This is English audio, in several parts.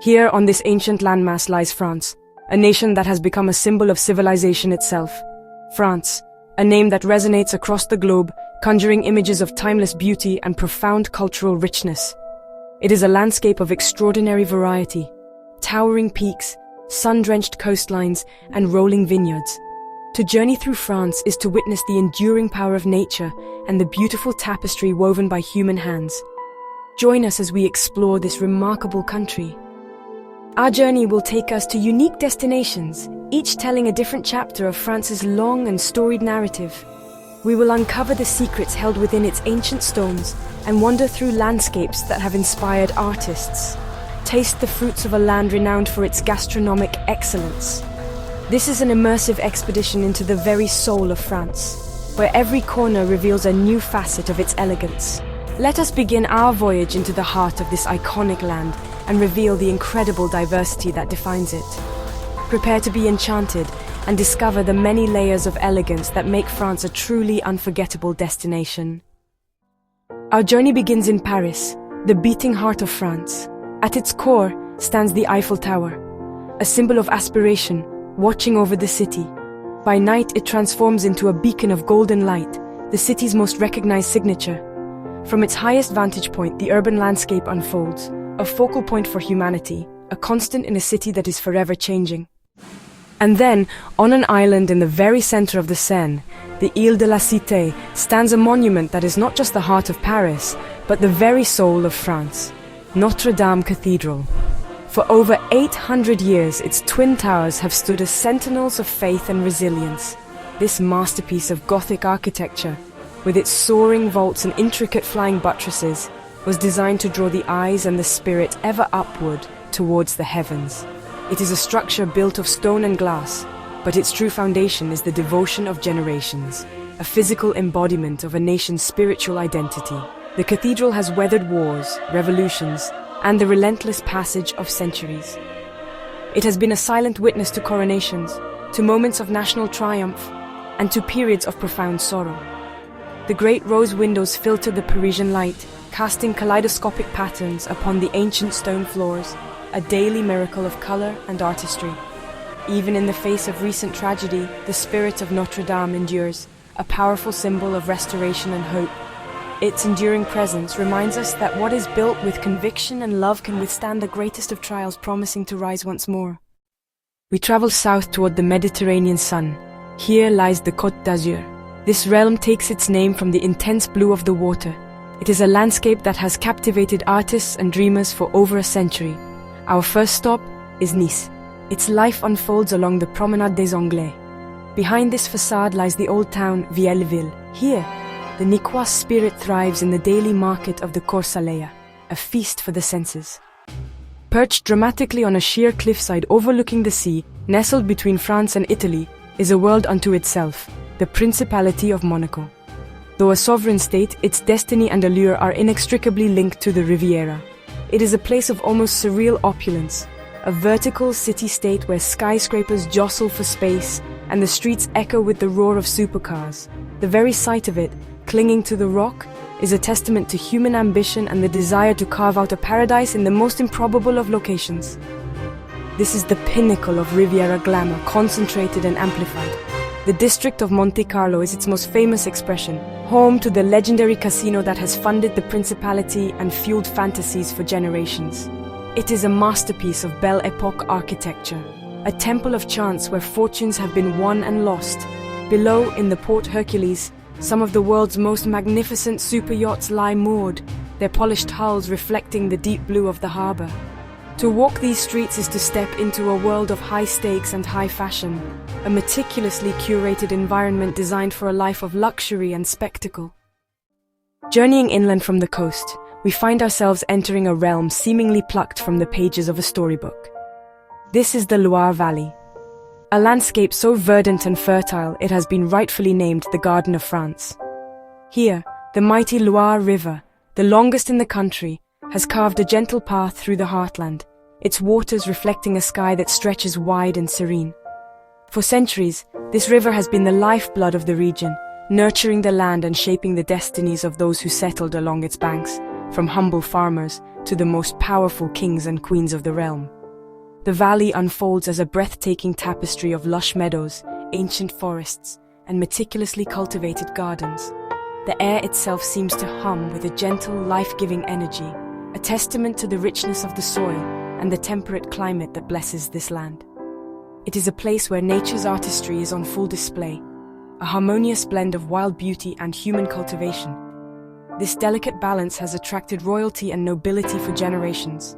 Here on this ancient landmass lies France, a nation that has become a symbol of civilization itself. France, a name that resonates across the globe, conjuring images of timeless beauty and profound cultural richness. It is a landscape of extraordinary variety, towering peaks, sun-drenched coastlines, and rolling vineyards. To journey through France is to witness the enduring power of nature and the beautiful tapestry woven by human hands. Join us as we explore this remarkable country. Our journey will take us to unique destinations, each telling a different chapter of France's long and storied narrative. We will uncover the secrets held within its ancient stones and wander through landscapes that have inspired artists. Taste the fruits of a land renowned for its gastronomic excellence. This is an immersive expedition into the very soul of France, where every corner reveals a new facet of its elegance. Let us begin our voyage into the heart of this iconic land and reveal the incredible diversity that defines it. Prepare to be enchanted and discover the many layers of elegance that make France a truly unforgettable destination. Our journey begins in Paris, the beating heart of France. At its core stands the Eiffel Tower, a symbol of aspiration, watching over the city. By night, it transforms into a beacon of golden light, the city's most recognized signature. From its highest vantage point, the urban landscape unfolds, a focal point for humanity, a constant in a city that is forever changing. And then, on an island in the very center of the Seine, the Ile de la Cité, stands a monument that is not just the heart of Paris, but the very soul of France, Notre Dame Cathedral. For over 800 years, its twin towers have stood as sentinels of faith and resilience. This masterpiece of Gothic architecture, with its soaring vaults and intricate flying buttresses, was designed to draw the eyes and the spirit ever upward towards the heavens. It is a structure built of stone and glass, but its true foundation is the devotion of generations, a physical embodiment of a nation's spiritual identity. The cathedral has weathered wars, revolutions, and the relentless passage of centuries. It has been a silent witness to coronations, to moments of national triumph, and to periods of profound sorrow. The great rose windows filter the Parisian light, casting kaleidoscopic patterns upon the ancient stone floors, a daily miracle of color and artistry. Even in the face of recent tragedy, the spirit of Notre Dame endures, a powerful symbol of restoration and hope. Its enduring presence reminds us that what is built with conviction and love can withstand the greatest of trials, promising to rise once more. We travel south toward the Mediterranean sun. Here lies the Côte d'Azur. This realm takes its name from the intense blue of the water. It is a landscape that has captivated artists and dreamers for over a century. Our first stop is Nice. Its life unfolds along the Promenade des Anglais. Behind this facade lies the old town Vieilleville. Here, the Niçois spirit thrives in the daily market of the Corsalea, a feast for the senses. Perched dramatically on a sheer cliffside overlooking the sea, nestled between France and Italy, is a world unto itself, the Principality of Monaco. Though a sovereign state, its destiny and allure are inextricably linked to the Riviera. It is a place of almost surreal opulence, a vertical city-state where skyscrapers jostle for space and the streets echo with the roar of supercars. The very sight of it, clinging to the rock, is a testament to human ambition and the desire to carve out a paradise in the most improbable of locations. This is the pinnacle of Riviera glamour, concentrated and amplified. The district of Monte Carlo is its most famous expression, home to the legendary casino that has funded the Principality and fueled fantasies for generations. It is a masterpiece of Belle Epoque architecture, a temple of chance where fortunes have been won and lost. Below, in the Port Hercules, some of the world's most magnificent super yachts lie moored, their polished hulls reflecting the deep blue of the harbor. To walk these streets is to step into a world of high stakes and high fashion, a meticulously curated environment designed for a life of luxury and spectacle. Journeying inland from the coast, we find ourselves entering a realm seemingly plucked from the pages of a storybook. This is the Loire Valley, a landscape so verdant and fertile it has been rightfully named the Garden of France. Here, the mighty Loire River, the longest in the country, has carved a gentle path through the heartland, its waters reflecting a sky that stretches wide and serene. For centuries, this river has been the lifeblood of the region, nurturing the land and shaping the destinies of those who settled along its banks, from humble farmers to the most powerful kings and queens of the realm. The valley unfolds as a breathtaking tapestry of lush meadows, ancient forests, and meticulously cultivated gardens. The air itself seems to hum with a gentle, life-giving energy, a testament to the richness of the soil and the temperate climate that blesses this land. It is a place where nature's artistry is on full display, a harmonious blend of wild beauty and human cultivation. This delicate balance has attracted royalty and nobility for generations,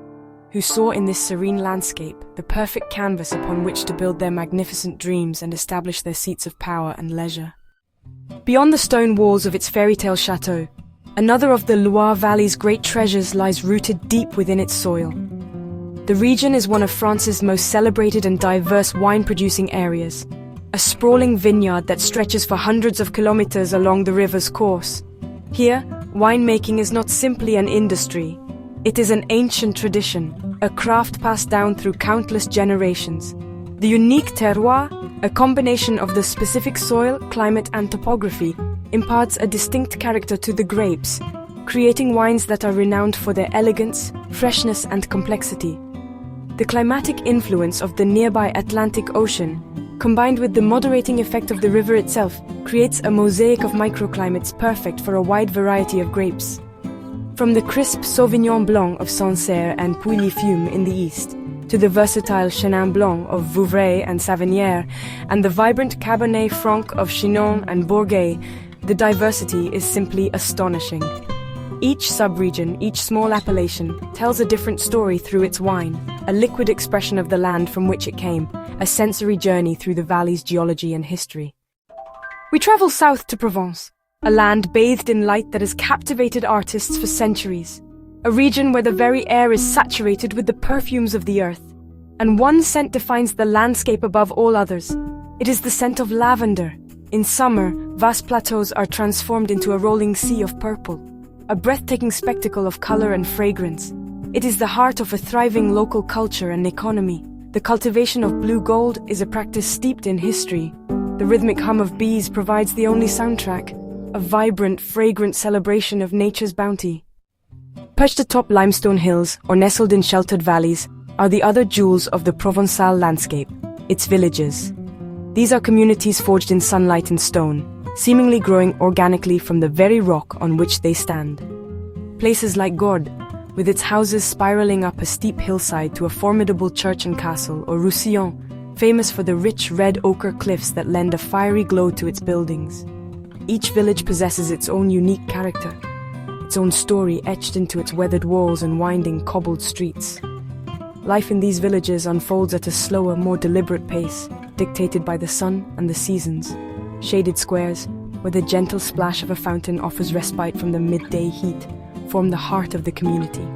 who saw in this serene landscape the perfect canvas upon which to build their magnificent dreams and establish their seats of power and leisure. Beyond the stone walls of its fairy tale chateau, another of the Loire Valley's great treasures lies rooted deep within its soil. The region is one of France's most celebrated and diverse wine-producing areas, a sprawling vineyard that stretches for hundreds of kilometers along the river's course. Here, winemaking is not simply an industry. It is an ancient tradition, a craft passed down through countless generations. The unique terroir, a combination of the specific soil, climate, and topography, imparts a distinct character to the grapes, creating wines that are renowned for their elegance, freshness, and complexity. The climatic influence of the nearby Atlantic Ocean, combined with the moderating effect of the river itself, creates a mosaic of microclimates perfect for a wide variety of grapes. From the crisp Sauvignon Blanc of Sancerre and Pouilly-Fume in the east, to the versatile Chenin Blanc of Vouvray and Savinière, and the vibrant Cabernet Franc of Chinon and Bourgogne, the diversity is simply astonishing. Each sub-region, each small appellation, tells a different story through its wine, a liquid expression of the land from which it came, a sensory journey through the valley's geology and history. We travel south to Provence, a land bathed in light that has captivated artists for centuries, a region where the very air is saturated with the perfumes of the earth, and one scent defines the landscape above all others. It is the scent of lavender. In summer, vast plateaus are transformed into a rolling sea of purple, a breathtaking spectacle of color and fragrance. It is the heart of a thriving local culture and economy. The cultivation of blue gold is a practice steeped in history. The rhythmic hum of bees provides the only soundtrack, a vibrant, fragrant celebration of nature's bounty. Perched atop limestone hills or nestled in sheltered valleys are the other jewels of the Provençal landscape, its villages. These are communities forged in sunlight and stone, seemingly growing organically from the very rock on which they stand. Places like Gordes, with its houses spiraling up a steep hillside to a formidable church and castle, or Roussillon, famous for the rich red ochre cliffs that lend a fiery glow to its buildings. Each village possesses its own unique character, its own story etched into its weathered walls and winding cobbled streets. Life in these villages unfolds at a slower, more deliberate pace, dictated by the sun and the seasons. Shaded squares, where the gentle splash of a fountain offers respite from the midday heat, form the heart of the community.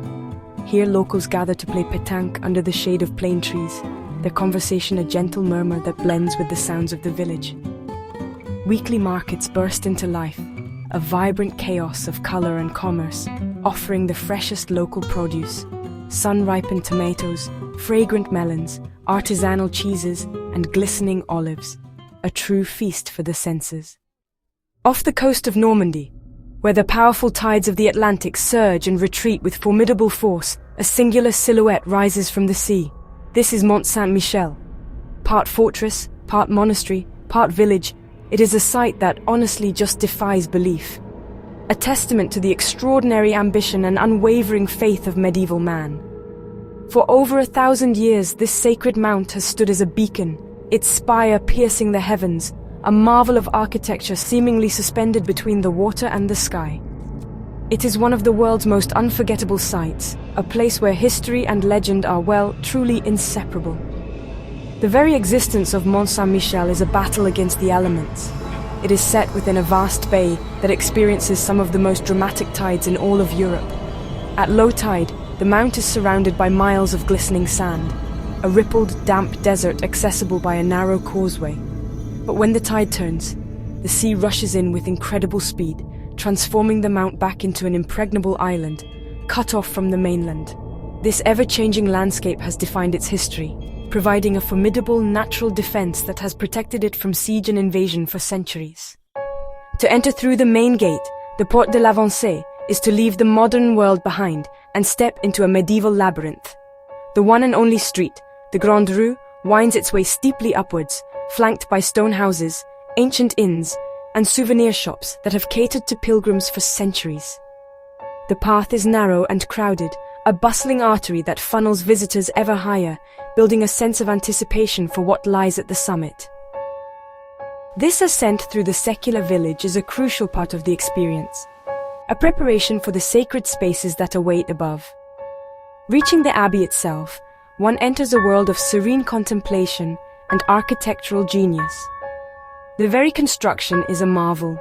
Here locals gather to play pétanque under the shade of plane trees, their conversation a gentle murmur that blends with the sounds of the village. Weekly markets burst into life, a vibrant chaos of color and commerce, offering the freshest local produce, sun-ripened tomatoes, fragrant melons, artisanal cheeses, and glistening olives, a true feast for the senses. Off the coast of Normandy, where the powerful tides of the Atlantic surge and retreat with formidable force, a singular silhouette rises from the sea. This is Mont Saint-Michel. Part fortress, part monastery, part village, it is a sight that honestly just defies belief. A testament to the extraordinary ambition and unwavering faith of medieval man. For over 1,000 years, this sacred mount has stood as a beacon, its spire piercing the heavens, a marvel of architecture seemingly suspended between the water and the sky. It is one of the world's most unforgettable sights, a place where history and legend are, well, truly inseparable. The very existence of Mont Saint-Michel is a battle against the elements. It is set within a vast bay that experiences some of the most dramatic tides in all of Europe. At low tide, the mount is surrounded by miles of glistening sand, a rippled, damp desert accessible by a narrow causeway. But when the tide turns, the sea rushes in with incredible speed, transforming the mount back into an impregnable island, cut off from the mainland. This ever-changing landscape has defined its history, providing a formidable natural defense that has protected it from siege and invasion for centuries. To enter through the main gate, the Porte de l'Avancée, is to leave the modern world behind and step into a medieval labyrinth. The one and only street, the Grande Rue, winds its way steeply upwards, flanked by stone houses, ancient inns, and souvenir shops that have catered to pilgrims for centuries. The path is narrow and crowded, a bustling artery that funnels visitors ever higher, building a sense of anticipation for what lies at the summit. This ascent through the secular village is a crucial part of the experience, a preparation for the sacred spaces that await above. Reaching the abbey itself, one enters a world of serene contemplation and architectural genius. The very construction is a marvel,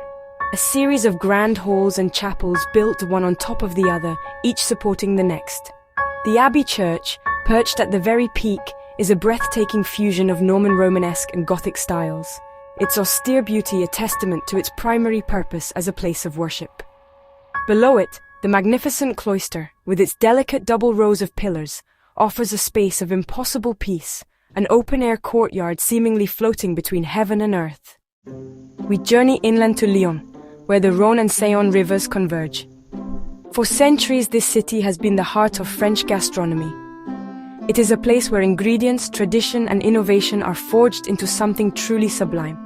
a series of grand halls and chapels built one on top of the other, each supporting the next. The Abbey Church, perched at the very peak, is a breathtaking fusion of Norman Romanesque and Gothic styles, its austere beauty a testament to its primary purpose as a place of worship. Below it, the magnificent cloister, with its delicate double rows of pillars, offers a space of impossible peace, an open-air courtyard seemingly floating between heaven and earth. We journey inland to Lyon, where the Rhône and Saône rivers converge. For centuries, this city has been the heart of French gastronomy. It is a place where ingredients, tradition, and innovation are forged into something truly sublime.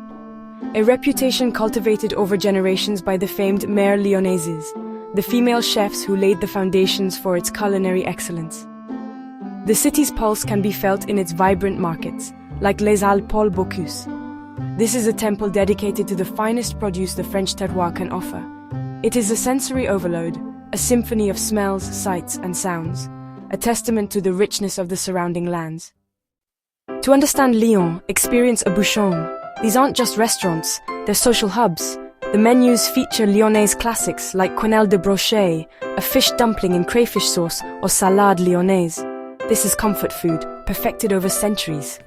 A reputation cultivated over generations by the famed Mères Lyonnaises, the female chefs who laid the foundations for its culinary excellence. The city's pulse can be felt in its vibrant markets, like Les Halles Paul Bocuse. This is a temple dedicated to the finest produce the French terroir can offer. It is a sensory overload, a symphony of smells, sights, and sounds, a testament to the richness of the surrounding lands. To understand Lyon, experience a bouchon. These aren't just restaurants, they're social hubs. The menus feature Lyonnaise classics like quenelle de brochet, a fish dumpling in crayfish sauce, or salade lyonnaise. This is comfort food, perfected over centuries.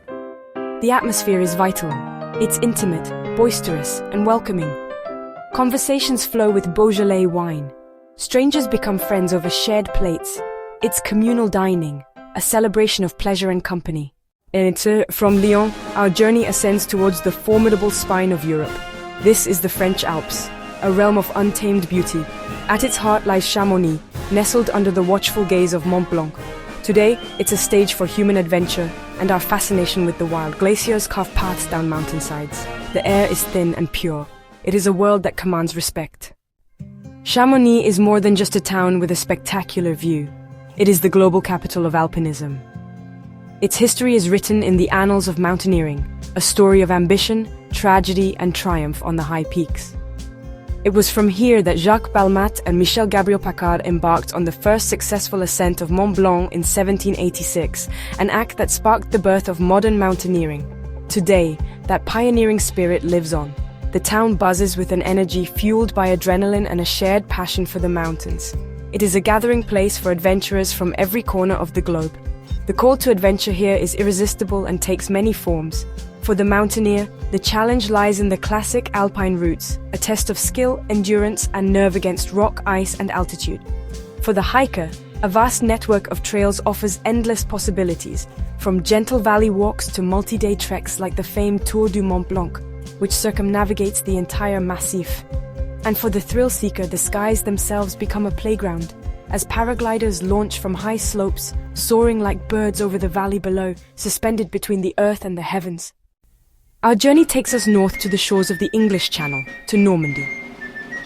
The atmosphere is vital. It's intimate, boisterous, and welcoming. Conversations flow with Beaujolais wine. Strangers become friends over shared plates. It's communal dining, a celebration of pleasure and company. And from Lyon, our journey ascends towards the formidable spine of Europe. This is the French Alps, a realm of untamed beauty. At its heart lies Chamonix, nestled under the watchful gaze of Mont Blanc. Today, it's a stage for human adventure and our fascination with the wild. Glaciers carve paths down mountainsides. The air is thin and pure. It is a world that commands respect. Chamonix is more than just a town with a spectacular view. It is the global capital of alpinism. Its history is written in the annals of mountaineering, a story of ambition, tragedy, and triumph on the high peaks. It was from here that Jacques Balmat and Michel Gabriel-Pacard embarked on the first successful ascent of Mont Blanc in 1786, an act that sparked the birth of modern mountaineering. Today, that pioneering spirit lives on. The town buzzes with an energy fueled by adrenaline and a shared passion for the mountains. It is a gathering place for adventurers from every corner of the globe. The call to adventure here is irresistible and takes many forms. For the mountaineer, the challenge lies in the classic alpine routes, a test of skill, endurance, and nerve against rock, ice, and altitude. For the hiker, a vast network of trails offers endless possibilities, from gentle valley walks to multi-day treks like the famed Tour du Mont Blanc, which circumnavigates the entire massif. And for the thrill seeker, the skies themselves become a playground, as paragliders launch from high slopes, soaring like birds over the valley below, suspended between the earth and the heavens. Our journey takes us north to the shores of the English Channel, to Normandy.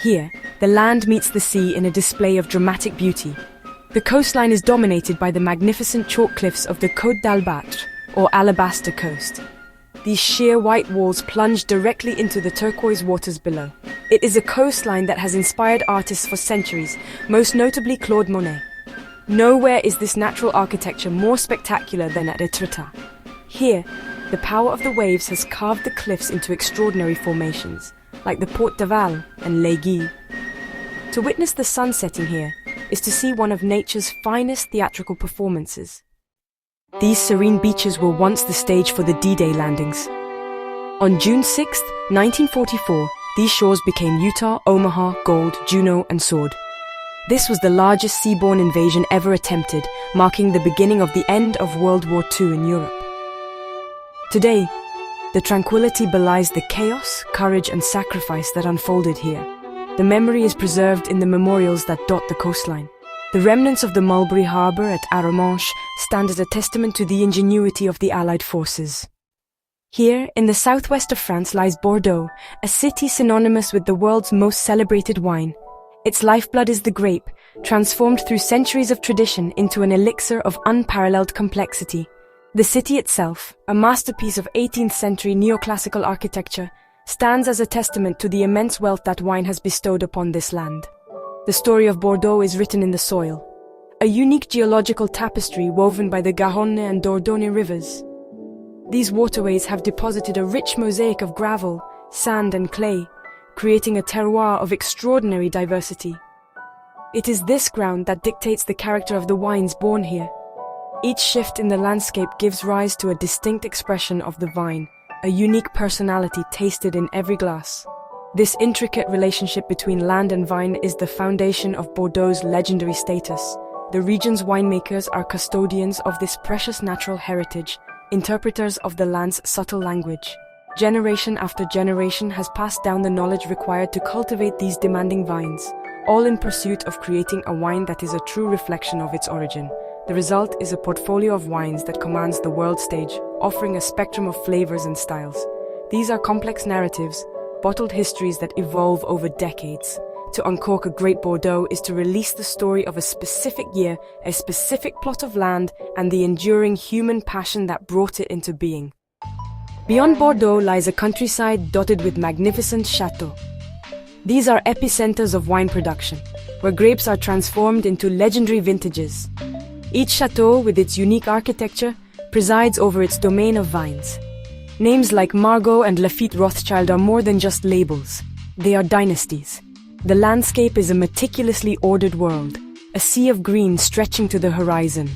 Here, the land meets the sea in a display of dramatic beauty. The coastline is dominated by the magnificent chalk cliffs of the Côte d'Albâtre, or Alabaster Coast. These sheer white walls plunge directly into the turquoise waters below. It is a coastline that has inspired artists for centuries, most notably Claude Monet. Nowhere is this natural architecture more spectacular than at Etretat. Here, the power of the waves has carved the cliffs into extraordinary formations, like the Porte d'Aval and l'Aiguille. To witness the sun setting here is to see one of nature's finest theatrical performances. These serene beaches were once the stage for the D-Day landings. On June 6, 1944, these shores became Utah, Omaha, Gold, Juneau, and Sword. This was the largest seaborne invasion ever attempted, marking the beginning of the end of World War II in Europe. Today, the tranquility belies the chaos, courage, and sacrifice that unfolded here. the memory is preserved in the memorials that dot the coastline. The remnants of the Mulberry Harbour at Arromanches stand as a testament to the ingenuity of the Allied forces. Here, in the southwest of France, lies Bordeaux, a city synonymous with the world's most celebrated wine. Its lifeblood is the grape, transformed through centuries of tradition into an elixir of unparalleled complexity. The city itself, a masterpiece of 18th century neoclassical architecture, stands as a testament to the immense wealth that wine has bestowed upon this land. The story of Bordeaux is written in the soil, a unique geological tapestry woven by the Garonne and Dordogne rivers. These waterways have deposited a rich mosaic of gravel, sand and clay, creating a terroir of extraordinary diversity. It is this ground that dictates the character of the wines born here. Each shift in the landscape gives rise to a distinct expression of the vine, a unique personality tasted in every glass. This intricate relationship between land and vine is the foundation of Bordeaux's legendary status. The region's winemakers are custodians of this precious natural heritage, interpreters of the land's subtle language. Generation after generation has passed down the knowledge required to cultivate these demanding vines, all in pursuit of creating a wine that is a true reflection of its origin. The result is a portfolio of wines that commands the world stage, offering a spectrum of flavors and styles. These are complex narratives, bottled histories that evolve over decades. To uncork a great Bordeaux is to release the story of a specific year, a specific plot of land, and the enduring human passion that brought it into being. Beyond Bordeaux lies a countryside dotted with magnificent chateaux. These are epicenters of wine production, where grapes are transformed into legendary vintages. Each chateau, with its unique architecture, presides over its domain of vines. Names like Margaux and Lafite Rothschild are more than just labels. They are dynasties. The landscape is a meticulously ordered world, a sea of green stretching to the horizon.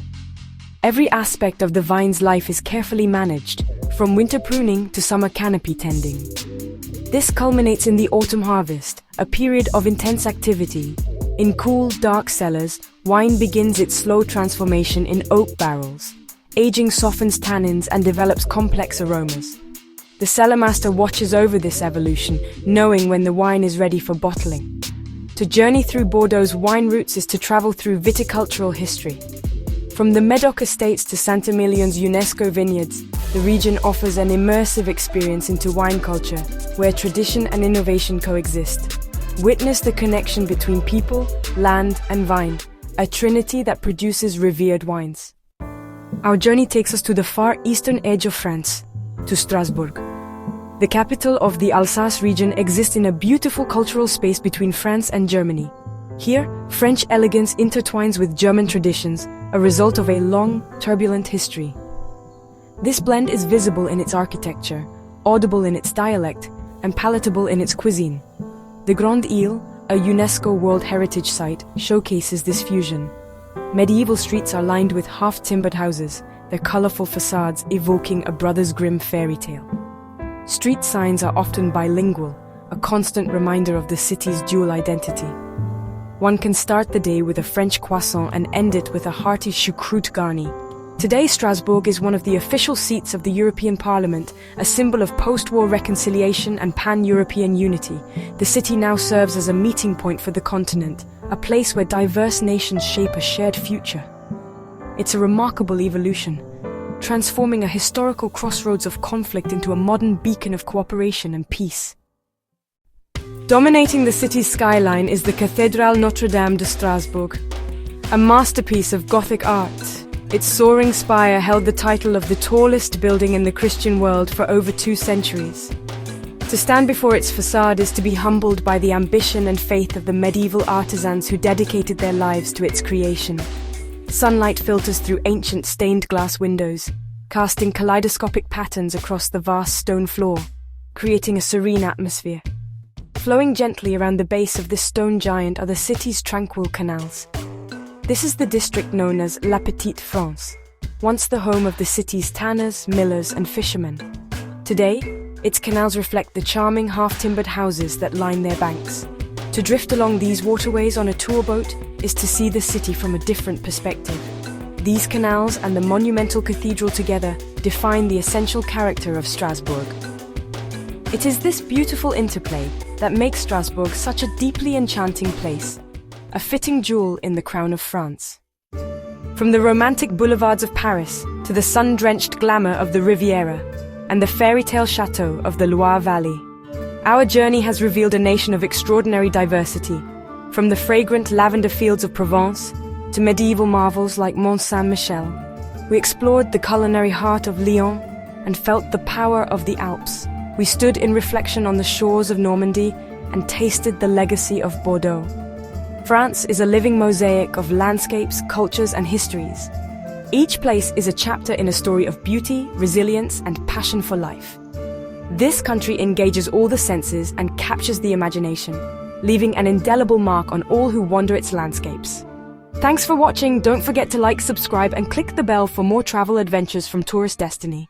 Every aspect of the vine's life is carefully managed, from winter pruning to summer canopy tending. This culminates in the autumn harvest, a period of intense activity. In cool, dark cellars, wine begins its slow transformation in oak barrels. Aging softens tannins and develops complex aromas. The cellar master watches over this evolution, knowing when the wine is ready for bottling. To journey through Bordeaux's wine routes is to travel through viticultural history. From the Medoc estates to Saint-Emilion's UNESCO vineyards, the region offers an immersive experience into wine culture, where tradition and innovation coexist. Witness the connection between people, land, and vine, a trinity that produces revered wines. Our journey takes us to the far eastern edge of France, to Strasbourg. The capital of the Alsace region exists in a beautiful cultural space between France and Germany. Here, French elegance intertwines with German traditions, a result of a long, turbulent history. This blend is visible in its architecture, audible in its dialect, and palatable in its cuisine. The Grande Ile, a UNESCO World Heritage Site, showcases this fusion. Medieval streets are lined with half-timbered houses, their colorful facades evoking a Brothers Grimm fairy tale. Street signs are often bilingual, a constant reminder of the city's dual identity. One can start the day with a French croissant and end it with a hearty choucroute garni. Today, Strasbourg is one of the official seats of the European Parliament, a symbol of post-war reconciliation and pan-European unity. The city now serves as a meeting point for the continent, a place where diverse nations shape a shared future. It's a remarkable evolution, transforming a historical crossroads of conflict into a modern beacon of cooperation and peace. Dominating the city's skyline is the Cathédrale Notre-Dame de Strasbourg, a masterpiece of Gothic art. Its soaring spire held the title of the tallest building in the Christian world for over 2 centuries. To stand before its facade is to be humbled by the ambition and faith of the medieval artisans who dedicated their lives to its creation. Sunlight filters through ancient stained glass windows, casting kaleidoscopic patterns across the vast stone floor, creating a serene atmosphere. Flowing gently around the base of this stone giant are the city's tranquil canals. This is the district known as La Petite France, once the home of the city's tanners, millers, and fishermen. Today, its canals reflect the charming half-timbered houses that line their banks. To drift along these waterways on a tour boat is to see the city from a different perspective. These canals and the monumental cathedral together define the essential character of Strasbourg. It is this beautiful interplay that makes Strasbourg such a deeply enchanting place, a fitting jewel in the crown of France. From the romantic boulevards of Paris to the sun-drenched glamour of the Riviera and the fairy-tale chateau of the Loire Valley, our journey has revealed a nation of extraordinary diversity, from the fragrant lavender fields of Provence to medieval marvels like Mont Saint-Michel. We explored the culinary heart of Lyon and felt the power of the Alps. We stood in reflection on the shores of Normandy and tasted the legacy of Bordeaux. France is a living mosaic of landscapes, cultures, and histories. Each place is a chapter in a story of beauty, resilience, and passion for life. This country engages all the senses and captures the imagination, leaving an indelible mark on all who wander its landscapes. Thanks for watching. Don't forget to like, subscribe, and click the bell for more travel adventures from Tourist Destiny.